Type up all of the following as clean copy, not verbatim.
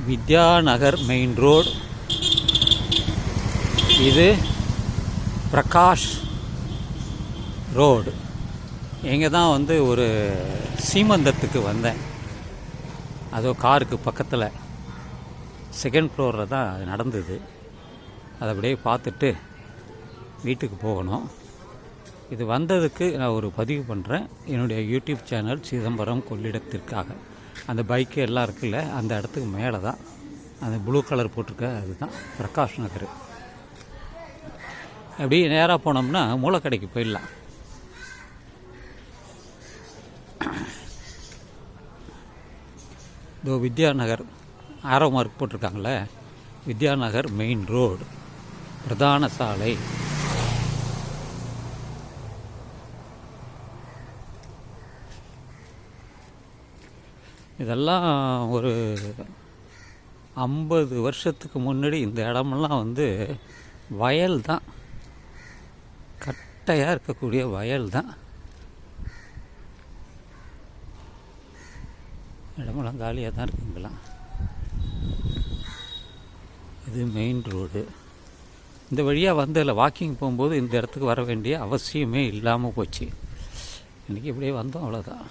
Vidyanagar main road. இது Prakash road. இங்கே தான் வந்து ஒரு சீமந்தத்துக்கு வந்தேன். அதோ காருக்கு பக்கத்தில் செகண்ட் ஃப்ளோரில் தான் அது நடந்தது. அதை அப்படியே பார்த்துட்டு வீட்டுக்கு போகணும். இது வந்ததுக்கு நான் ஒரு பதிவு பண்ணுறேன் என்னுடைய யூடியூப் சேனல் சிதம்பரம் கொள்ளிடத்திற்காக. அந்த பைக்கு எல்லாம் இருக்குல்ல, அந்த இடத்துக்கு மேலே தான் அந்த ப்ளூ கலர் போட்டிருக்க அதுதான் பிரகாஷ் நகர். அப்படி நேராக போனோம்னா மூலக்கடைக்கு போயிடலாம். இதோ வித்யாநகர் ஆரோ மார்க் போட்டிருக்காங்களே, வித்யாநகர் மெயின் ரோடு பிரதான சாலை. இதெல்லாம் ஒரு 50 வருஷத்துக்கு முன்னாடி இந்த இடமெல்லாம் வந்து வயல் தான், கட்டையாக இருக்கக்கூடிய வயல் தான். இடமெல்லாம் காலியாக தான் இருக்குங்களாம். இது மெயின் ரோடு. இந்த வழியாக வந்ததில் வாக்கிங் போகும்போது இந்த இடத்துக்கு வர வேண்டிய அவசியமே இல்லாமல் போச்சு. இன்றைக்கி இப்படியே வந்தோம், அவ்வளோதான்.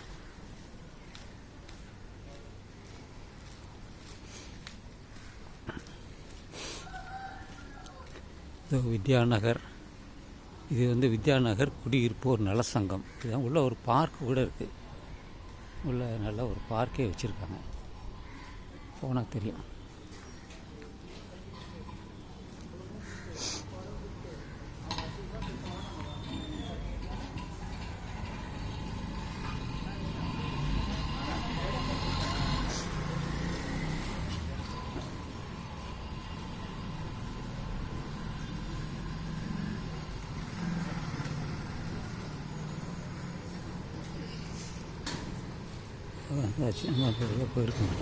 இது வித்யாநகர். இது வந்து வித்யாநகர் குடியிருப்போர் நலசங்கம். இதுதான் உள்ள ஒரு பார்க் கூட இருக்குது. உள்ள நல்ல ஒரு பார்க்கே வச்சுருக்காங்க, போனால் தெரியும். நம்ம போயிருக்கோம்.